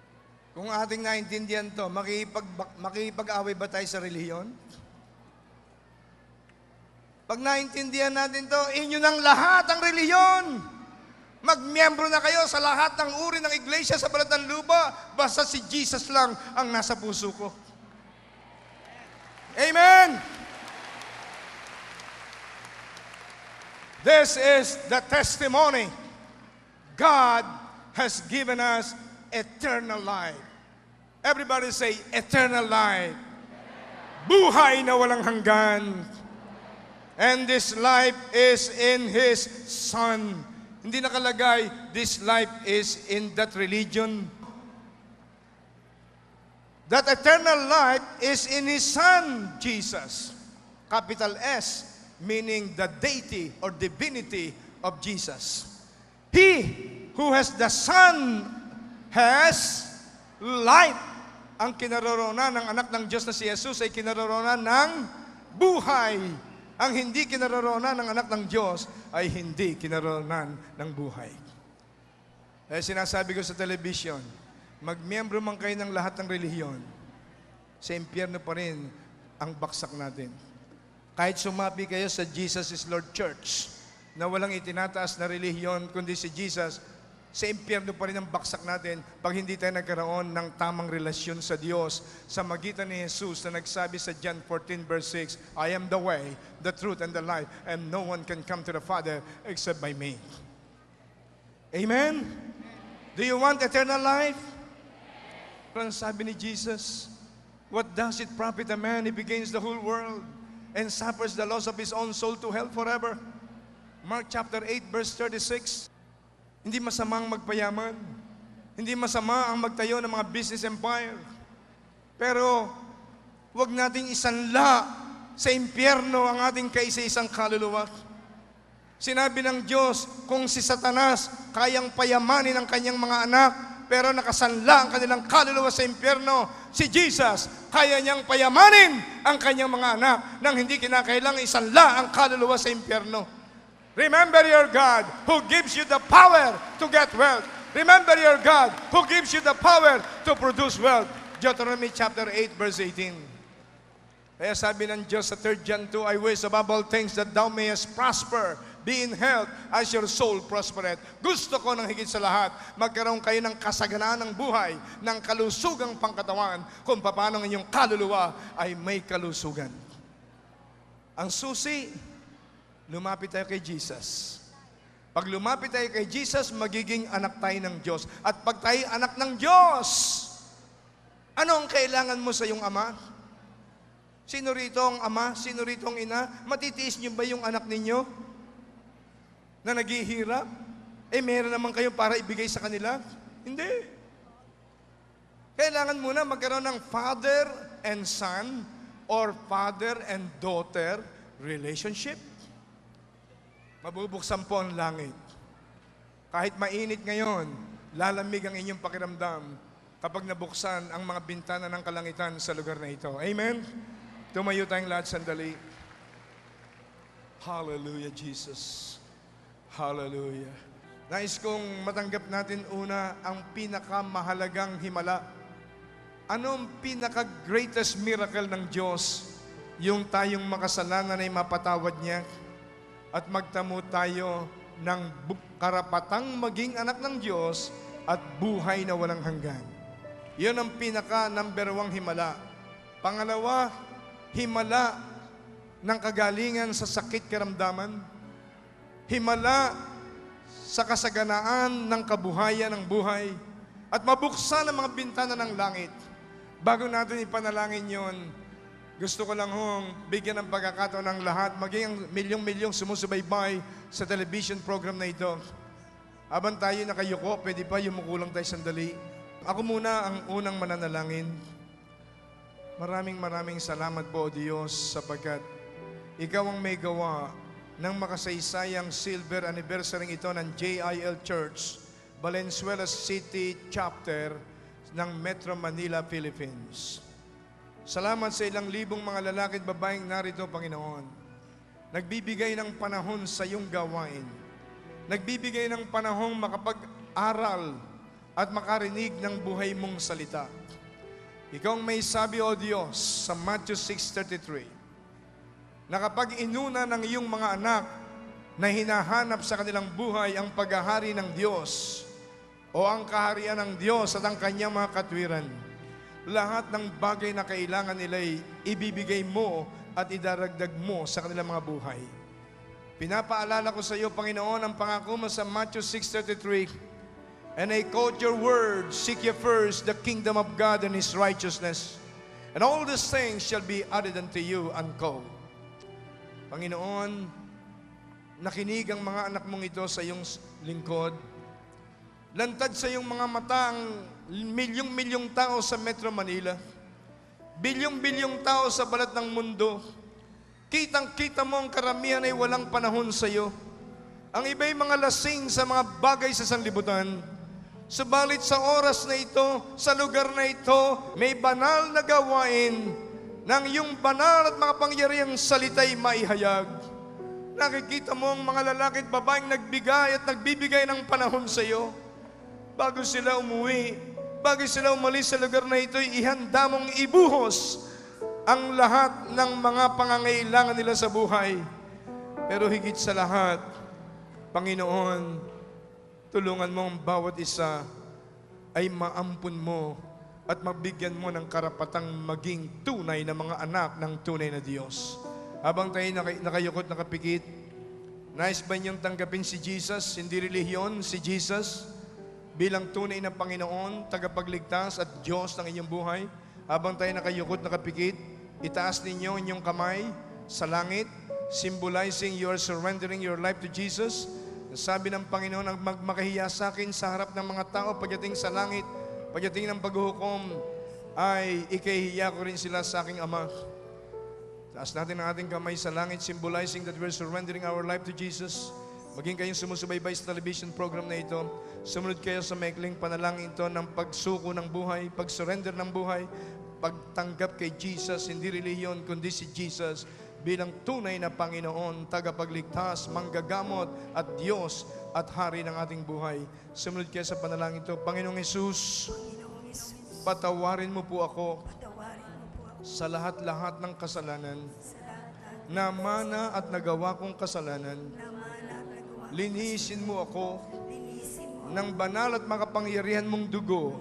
S2: Kung ating naintindihan to, makikipag-away ba tayo sa relihiyon? Pag naintindihan natin to, inyo ng lahat ang relihiyon. Magmiyembro na kayo sa lahat ng uri ng iglesia sa balat ng lupa, basta si Jesus lang ang nasa puso ko. Amen! This is the testimony. God has given us eternal life. Everybody say, eternal life. Buhay na walang hanggan. And this life is in His Son. Hindi nakalagay, this life is in that religion. That eternal life is in His Son, Jesus. Capital S, meaning the deity or divinity of Jesus. He who has the Son has life. Ang kinaroroonan ng anak ng Diyos na si Jesus ay kinaroroonan ng buhay. Ang hindi kinaroroonan ng anak ng Diyos ay hindi kinaroroonan ng buhay. Sinasabi ko sa television, magmiyembro man kayo ng lahat ng relihiyon. sa impyerno pa rin ang baksak natin. Kahit sumapi kayo sa Jesus is Lord Church, na walang itinataas na relihiyon kundi si Jesus, sa impyerno pa rin ang baksak natin pag hindi tayo nagkaroon ng tamang relasyon sa Diyos sa magitan ni Jesus na nagsabi sa John 14 verse 6, I am the way, the truth, and the life, and no one can come to the Father except by me. Amen? Do you want eternal life? Ang sabi ni Jesus, what does it profit a man if he gains the whole world and suffers the loss of his own soul to hell forever? Mark chapter 8 verse 36. Hindi masamang magpayaman. Hindi masama ang magtayo ng mga business empire. Pero wag nating isanla sa impyerno ang ating kaisa-isang kaluluwa. Sinabi ng Diyos, kung si Satanas kayang payamanin ang kanyang mga anak, pero nakasanla ang kanilang kaluluwa sa impyerno, si Jesus, kaya niyang payamanin ang kanyang mga anak nang hindi kinakailangan isanla ang kaluluwa sa impyerno. Remember your God who gives you the power to get wealth. Remember your God who gives you the power to produce wealth. Deuteronomy chapter 8 verse 18. Kaya sabi ng Diyos sa 3 John 2, I wish above all things that thou mayest prosper, be in health as your soul prospereth. Gusto ko ng higit sa lahat, magkaroon kayo ng kasaganaan ng buhay, ng kalusugang pangkatawan, kung paano ang inyong kaluluwa ay may kalusugan. Ang susi, lumapit tayo kay Jesus. Pag lumapit tayo kay Jesus, magiging anak tayo ng Diyos. At pag tayo anak ng Diyos, ano ang kailangan mo sa iyong ama? Sino rito ang ama? Sino rito ang ina? Matitiis niyo ba yung anak ninyo na naghihirap? Meron naman kayo para ibigay sa kanila? Hindi. Kailangan muna magkaroon ng father and son or father and daughter relationship. Mabubuksan po ang langit. Kahit mainit ngayon, lalamig ang inyong pakiramdam kapag nabuksan ang mga bintana ng kalangitan sa lugar na ito. Amen? Tumayo tayong lahat sandali. Hallelujah, Jesus. Hallelujah. Nais kong matanggap natin una ang pinakamahalagang himala. Anong pinaka-greatest miracle ng Diyos? Yung tayong makasalanan ay mapatawad niya at magtamo tayo ng karapatang maging anak ng Diyos at buhay na walang hanggan. Yun ang pinaka-number 1 himala. Pangalawa, himala ng kagalingan sa sakit karamdaman. Himala sa kasaganaan ng kabuhayan ng buhay. At mabuksan ang mga bintana ng langit. Bago natin ipanalangin yon, gusto ko lang hong bigyan ng pagkakataon ng lahat, maging ang milyong-milyong sumusubaybay sa television program na ito. Habang tayo nakayuko, pwede pa yumuko lang tayo sandali. Ako muna ang unang mananalangin. Maraming salamat po, Diyos, sapagkat Ikaw ang may gawa ng makasaysayang silver anniversary ito ng JIL Church, Valenzuela City Chapter ng Metro Manila, Philippines. Salamat sa ilang libong mga lalaki at babaeng narito, Panginoon. Nagbibigay ng panahon sa iyong gawain. Nagbibigay ng panahong makapag-aral at makarinig ng buhay mong salita. Ikaw ang may sabi, O Diyos, sa Matthew 6:33, na kapag inuna ng iyong mga anak na hinahanap sa kanilang buhay ang paghahari ng Diyos o ang kaharian ng Diyos at ang kanyang mga katwiran, lahat ng bagay na kailangan nila'y ibibigay mo at idaragdag mo sa kanilang mga buhay. Pinapaalala ko sa iyo, Panginoon, ang pangako mo sa Matthew 6:33, and I quote your word, seek ye first the kingdom of God and His righteousness, and all these things shall be added unto you, unquote. Panginoon, nakinig ang mga anak mong ito sa iyong lingkod. Lantad sa iyong mga mata ang milyong-milyong tao sa Metro Manila. Bilyong-bilyong tao sa balat ng mundo. Kitang-kita mo ang karamihan ay walang panahon sa iyo. Ang iba'y mga lasing sa mga bagay sa sanlibutan. Subalit sa oras na ito, sa lugar na ito, may banal na gawain nang iyong banal at makapangyarihang salita'y maihayag. Nakikita mo ang mga lalaki at babaeng nagbigay at nagbibigay ng panahon sa iyo. Bago sila umuwi, bago sila umalis sa lugar na ito, ihanda mong ibuhos ang lahat ng mga pangangailangan nila sa buhay. Pero higit sa lahat, Panginoon, tulungan mo ang bawat isa ay maampun mo at mabigyan mo ng karapatang maging tunay na mga anak ng tunay na Diyos. Habang tayo nakayukot, nakapikit, nais ba niyong tanggapin si Jesus, hindi relihiyon, si Jesus, bilang tunay na Panginoon, tagapagligtas at Diyos ng inyong buhay? Habang tayo nakayukot, nakapikit, itaas ninyo inyong kamay sa langit, symbolizing you are surrendering your life to Jesus. Sabi ng Panginoon, ang magmakahiya sa akin sa harap ng mga tao pagdating sa langit, pagdating ng paghuhukom, ay ikahihiya ko rin sila sa aking Ama. Taas natin ang ating kamay sa langit, symbolizing that we're surrendering our life to Jesus. Maging kayong sumusubaybay sa television program na ito, sumunod kayo sa maikling panalangin ito ng pagsuko ng buhay, pag-surrender ng buhay, pagtanggap kay Jesus, hindi relihiyon, kundi si Jesus, bilang tunay na Panginoon, tagapagligtas, manggagamot at Diyos at Hari ng ating buhay. Sumunod kayo sa panalangin ito. Panginoong Jesus, patawarin mo po ako sa lahat-lahat ng kasalanan na mana at nagawa kong kasalanan. Linisin mo ako ng banal at makapangyarihan mong dugo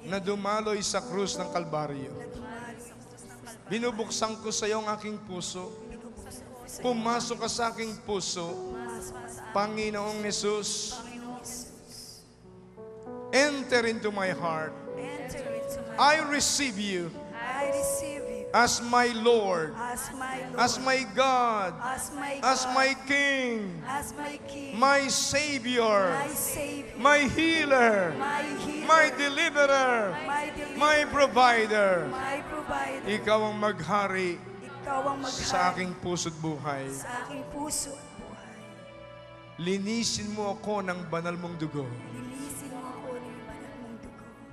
S2: na dumaloy sa krus ng Kalbaryo. Binubuksan ko sa iyo ang aking puso. Pumasok ka sa aking puso, Panginoong Jesus. Enter into my heart. I receive you as my Lord, as my God, as my King, my Savior, my Healer, my Deliverer, my Provider. Ikaw ang maghari sa aking puso't buhay. Linisin mo ako ng banal mong dugo.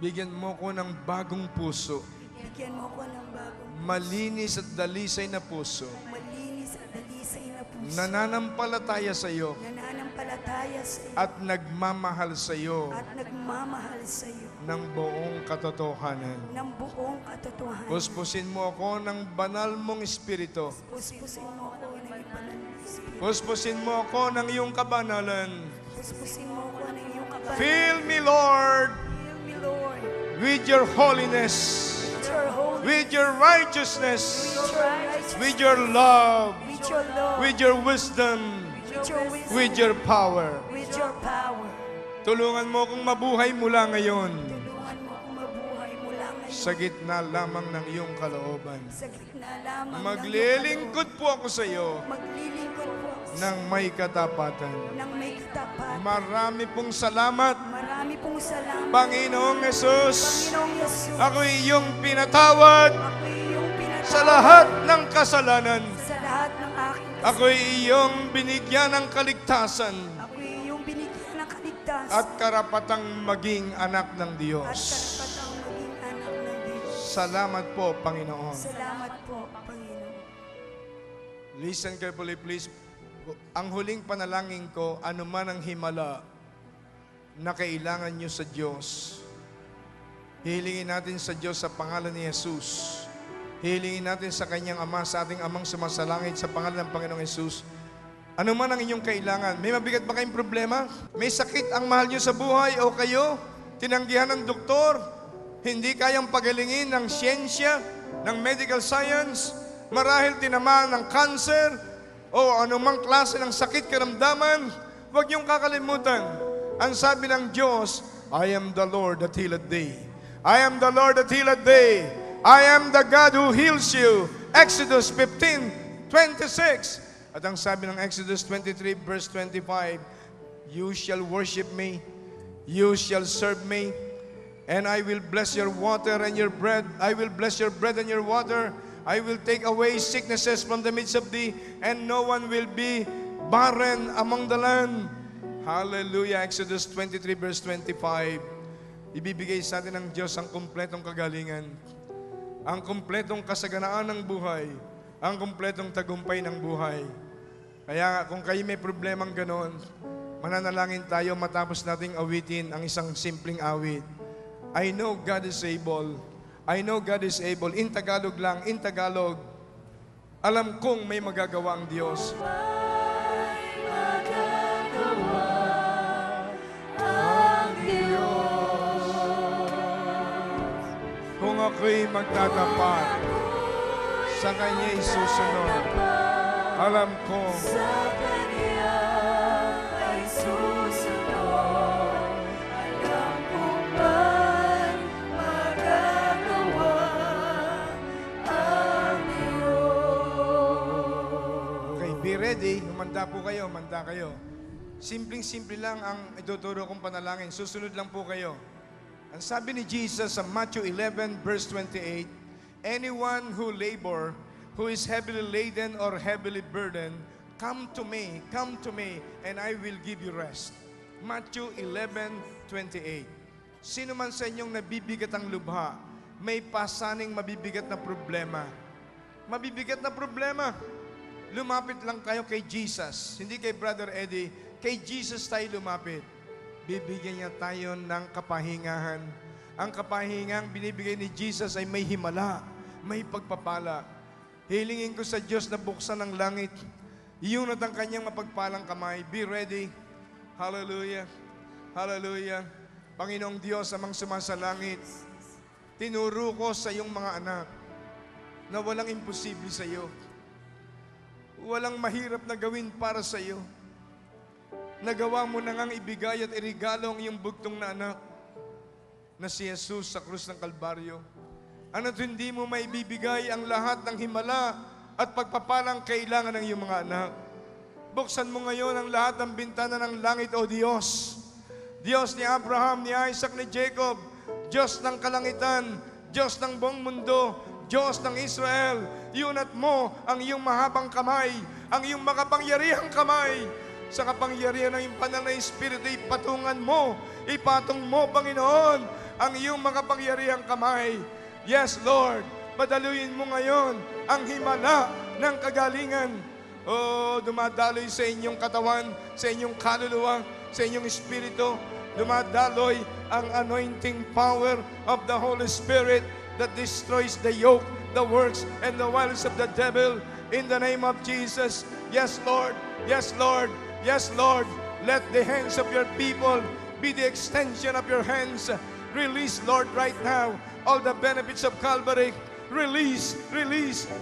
S2: Bigyan mo ko ng bagong puso. Malinis at dalisay na puso. Nananampalataya sa iyo. At nagmamahal sa iyo. Ng buong katotohanan. Puspusin mo ako ng banal mong espiritu. Puspusin mo ako ng iyong kabanalan. Fill me, Lord, with your holiness, with your righteousness, with your love, with your wisdom, with your power. Tulungan mo akong mabuhay mula ngayon sa gitna lamang ng iyong kalooban. Maglilingkod po ako sa iyo ng may katapatan. Marami pong salamat, Panginoong Jesus. Ako iyong pinatawad sa lahat ng kasalanan. Ako iyong binigyan ng kaligtasan at karapatang maging anak ng Diyos. Salamat po, Panginoon. Listen carefully, please. Ang huling panalangin ko, anuman ang himala na kailangan nyo sa Diyos, hihilingin natin sa Diyos sa pangalan ni Jesus. Hihilingin natin sa Kanyang Ama, sa ating Amang sumasalangit sa pangalan ng Panginoong Jesus. Ano man ang inyong kailangan. May mabigat ba kayong problema? May sakit ang mahal nyo sa buhay o kayo? Tinanggihan ng doktor? Hindi kayang pagalingin ng siyensya, ng medical science? Marahil tinamaan ng cancer o anumang klase ng sakit karamdaman? Huwag niyong kakalimutan. Ang sabi ng Diyos, I am the Lord that healeth thee. I am the Lord that healeth thee. I am the God who heals you. Exodus 15:26. At ang sabi ng Exodus 23 verse 25, you shall worship me, you shall serve me, and I will bless your water and your bread. I will bless your bread and your water. I will take away sicknesses from the midst of thee, and no one will be barren among the land. Hallelujah. Exodus 23 verse 25. Ibibigay sa atin ng Diyos ang kumpletong kagalingan, ang kumpletong kasaganaan ng buhay, ang kumpletong tagumpay ng buhay. Kaya kung kayo may problemang ganon, mananalangin tayo matapos nating awitin ang isang simpleng awit. I know God is able. I know God is able. In Tagalog lang, in Tagalog, alam kong may magagawa ang Diyos. Kung ako'y magtatapat, sa Kanya'y susunod, alam kong be ready, humanda po kayo, manda kayo. Simpleng-simple lang ang ituturo kong panalangin. Susunod lang po kayo. Ang sabi ni Jesus sa Matthew 11 verse 28, anyone who labor, who is heavily laden or heavily burdened, come to me, and I will give you rest. Matthew 11:28. Sino man sa inyong nabibigat ang lubha, may pasaning mabibigat na problema. Mabibigat na problema. Lumapit lang kayo kay Jesus. Hindi kay Brother Eddie. Kay Jesus tayo lumapit. Bibigyan niya tayo ng kapahingahan. Ang kapahingang binibigay ni Jesus ay may himala, may pagpapala. Hilingin ko sa Diyos na buksan ang langit. Iyon at ang kanyang mapagpalang kamay. Be ready. Hallelujah. Hallelujah. Panginoong Diyos, amang sumasalangit, tinuro ko sa iyong mga anak na walang imposible sa iyo. Walang mahirap na gawin para sa iyo. Nagawa mo na ngang ibigay at irigalo ang iyong bugtong na anak na si Jesus sa krus ng Kalbaryo. Ano't hindi mo maibibigay ang lahat ng himala at pagpapalang kailangan ng iyong mga anak. Buksan mo ngayon ang lahat ng bintana ng langit, O Diyos. Diyos ni Abraham, ni Isaac, ni Jacob, Diyos ng kalangitan, Diyos ng buong mundo, Diyos ng Israel, iunat mo ang iyong mahabang kamay, ang iyong makapangyarihang kamay. Sa kapangyarihan ng iyong banal na Espiritu, ipatungan mo, ipatong mo, Panginoon, ang iyong makapangyarihang kamay. Yes, Lord, padaluin mo ngayon ang himala ng kagalingan. Oh, dumadaloy sa inyong katawan, sa inyong kaluluwa, sa inyong espiritu, dumadaloy ang anointing power of the Holy Spirit that destroys the yoke, the works, and the wiles of the devil in the name of Jesus. Yes, Lord. Yes, Lord. Yes, Lord. Let the hands of your people be the extension of your hands. Release, Lord, right now, all the benefits of Calvary. Release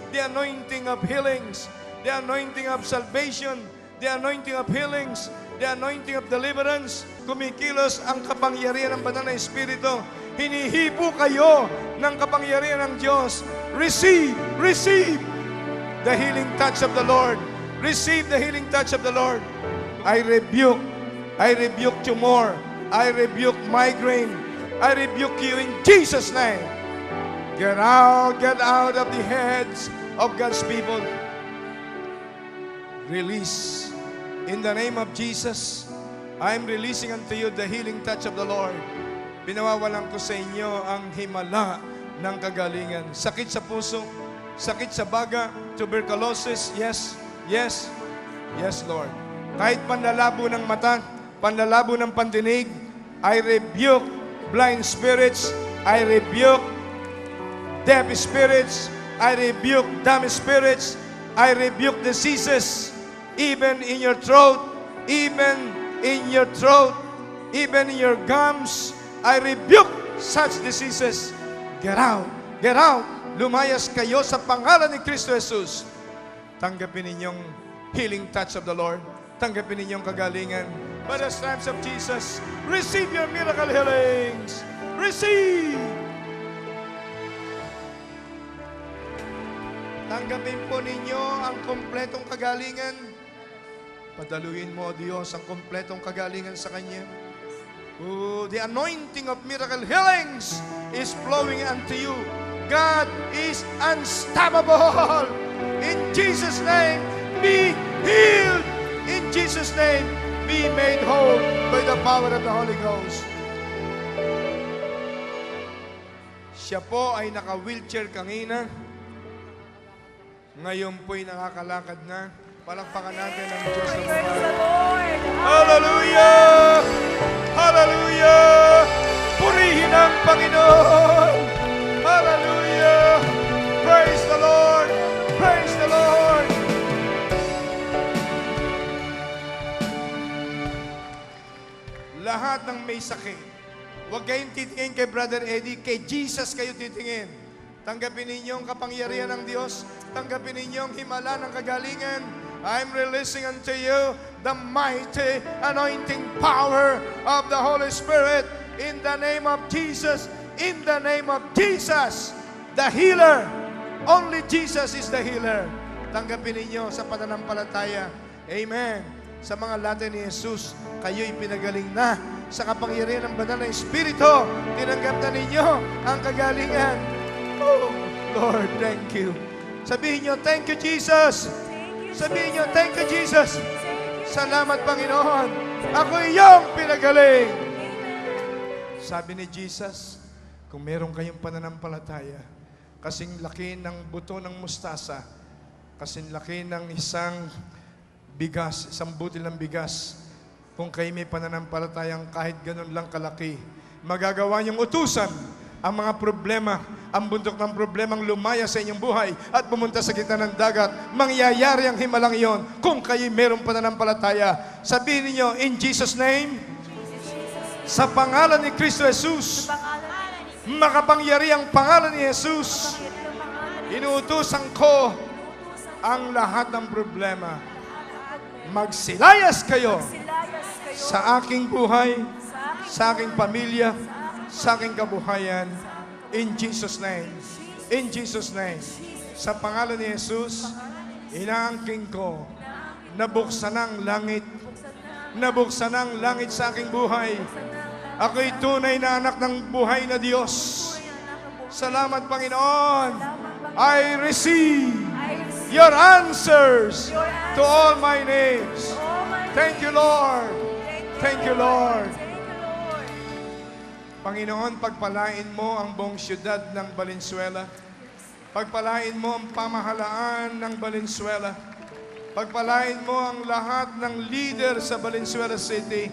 S2: the anointing of healings, the anointing of salvation, the anointing of healings, the anointing of deliverance. Kumikilos ang kapangyarihan ng banal na Espiritu. Hinihipo kayo ng kapangyarihan ng Diyos. Receive the healing touch of the Lord. Receive the healing touch of the Lord. I rebuke tumor. I rebuke migraine. I rebuke you in Jesus' name. Get out of the heads of God's people. Release. In the name of Jesus, I'm releasing unto you the healing touch of the Lord. Pinawawalan ko sa inyo ang himala ng kagalingan. Sakit sa puso, sakit sa baga, tuberculosis, yes, Lord. Kahit panlalabo ng mata, panlalabo ng pandinig, I rebuke blind spirits, I rebuke deaf spirits, I rebuke dumb spirits, I rebuke diseases, even in your throat, even in your gums, I rebuke such diseases. Get out. Lumayas kayo sa pangalan ni Kristo Jesus. Tanggapin ninyong healing touch of the Lord. Tanggapin ninyong kagalingan. By the stripes of Jesus, receive your miracle healings. Receive. Tanggapin po ninyo ang kompletong kagalingan. Padaluin mo, Diyos, ang kompletong kagalingan sa Kanya. Oh, the anointing of miracle healings is flowing unto you. God is unstoppable. In Jesus' name, be healed. In Jesus' name, be made whole by the power of the Holy Ghost. Siya po ay naka-wheelchair kanina. Ngayon po'y nakakalakad na. Palakpakan natin ang Diyos ng
S3: Praise
S2: mga.
S3: the Lord.
S2: Hallelujah! Hallelujah! Purihin ang Panginoon. Hallelujah. Praise the Lord. Praise the Lord. Lahat ng may sakit, huwag kayong titingin kay Brother Eddie, kay Jesus kayo titingin. Tanggapin ninyo ang kapangyarihan ng Diyos. Tanggapin ninyo ang himala ng kagalingan. I'm releasing unto you the mighty anointing power of the Holy Spirit in the name of Jesus. In the name of Jesus, the healer. Only Jesus is the healer. Tanggapin ninyo sa pananampalataya. Amen. Sa mga latin ni Jesus, kayo'y pinagaling na sa kapangyarihan ng banal na Espiritu. Tinanggap na ninyo ang kagalingan. Oh, Lord, thank you. Sabihin nyo, thank you, Jesus. Sabihin nyo, thank you, Jesus. Salamat, Panginoon. Ako iyong pinagaling. Sabi ni Jesus, kung meron kayong pananampalataya, kasing laki ng buto ng mustasa, kasing laki ng isang bigas, isang butil ng bigas, kung kayo may pananampalatayang kahit ganun lang kalaki, magagawa niyong utusan ang mga problema, ang bundok ng problemang lumaya sa inyong buhay at pumunta sa gitna ng dagat. Mangyayari ang himalang iyon kung kayo mayroong pananampalataya. Sabihin niyo, in Jesus' name, sa pangalan ni Kristo Jesus, makapangyariang pangalan ni Jesus, inuutusan ko ang lahat ng problema. Magsilayas kayo sa aking buhay, sa aking pamilya, sa aking kabuhayan. In Jesus' name. In Jesus' name. Sa pangalan ni Jesus, inaangking ko, nabuksan ang langit. Nabuksan ang langit sa aking buhay. Ako'y tunay na anak ng buhay na Diyos. Salamat, Panginoon. I receive your answers to all my needs. Thank you, Lord. Thank you, Lord. Panginoon, pagpalain mo ang buong siyudad ng Valenzuela. Pagpalain mo ang pamahalaan ng Valenzuela. Pagpalain mo ang lahat ng leader sa Valenzuela City.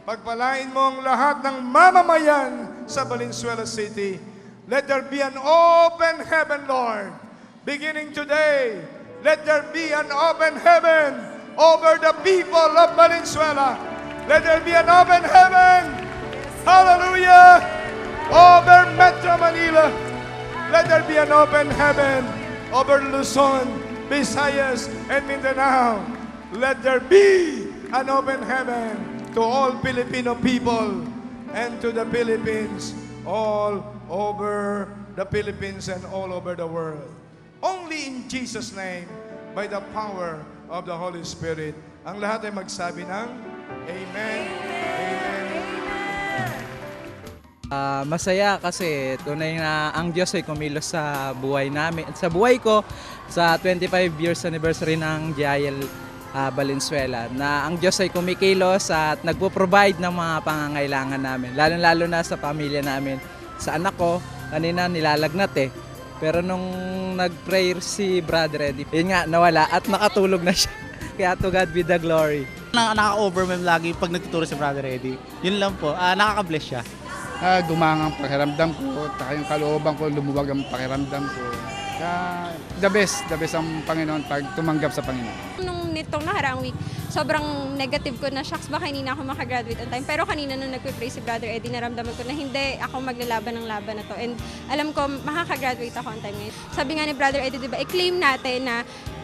S2: Pagpalain mo ang lahat ng mamamayan sa Valenzuela City. Let there be an open heaven, Lord. Beginning today, let there be an open heaven over the people of Valenzuela. Let there be an open heaven. Hallelujah. Over Metro Manila. Let there be an open heaven over Luzon, Visayas, and Mindanao. Let there be an open heaven to all Filipino people and to the Philippines, all over the Philippines and all over the world. Only in Jesus' name, by the power of the Holy Spirit. Ang lahat ay magsabi ng Amen. Amen.
S4: Masaya kasi tunay na ang Diyos ay kumilos sa buhay namin. Sa buhay ko, sa 25 years anniversary ng GIL Valenzuela, na ang Diyos ay kumikilos at nagpo-provide ng mga pangangailangan namin. Lalo-lalo na sa pamilya namin. Sa anak ko, kanina nilalagnat eh. Pero nung nag-prayer si Brother Eddie, yun nga, nawala at nakatulog na siya. Kaya to God be the glory.
S5: Nakaka-overwhelm lagi pag nagtuturo si Brother Eddie. Yun lang po, nakaka-bless siya.
S6: Gumanga ang pakiramdam ko, taka yung kalooban ko, lumuwag ang pakiramdam ko. The best ang Panginoon pag tumanggap sa Panginoon.
S7: Nung nitong nakaraang week, sobrang negative ko na, shucks, baka hindi na ako makagraduate on time. Pero kanina nung nagpipray si Brother Eddie, naramdaman ko na hindi ako maglalaban ng laban na to. And alam ko, makakagraduate ako on time ngayon. Sabi nga ni Brother Eddie, diba, i-claim natin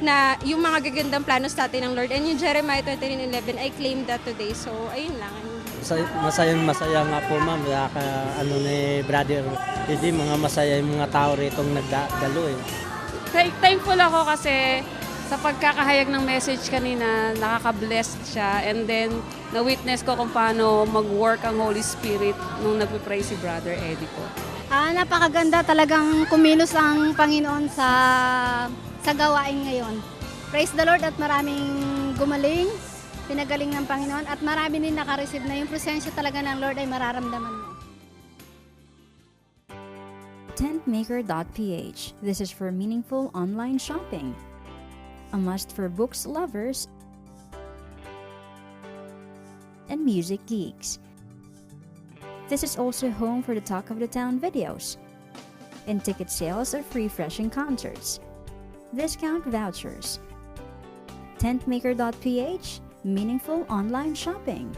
S7: na yung mga gagandang planos natin ng Lord. And yung Jeremiah 29:11, I claim that today. So, ayun lang.
S8: Masaya nga po, ma'am. Ni Brother Eddie, mga masaya yung mga tao ritong nagdalo eh.
S9: Thankful ako kasi sa pagkakahayag ng message kanina, nakaka-blessed siya. And then, na-witness ko kung paano mag-work ang Holy Spirit nung nagpipray si Brother Eddie po.
S10: Napakaganda talagang kumilos ang Panginoon sa gawain ngayon. Praise the Lord at maraming gumaling, pinagaling ng Panginoon at marami din nakareceive na yung presensya talaga ng Lord ay mararamdaman mo.
S1: Tentmaker.ph. This is for meaningful online shopping. A must for books lovers and music geeks. This is also home for the Talk of the Town videos and ticket sales of free Freshing concerts, discount vouchers, tentmaker.ph, meaningful online shopping.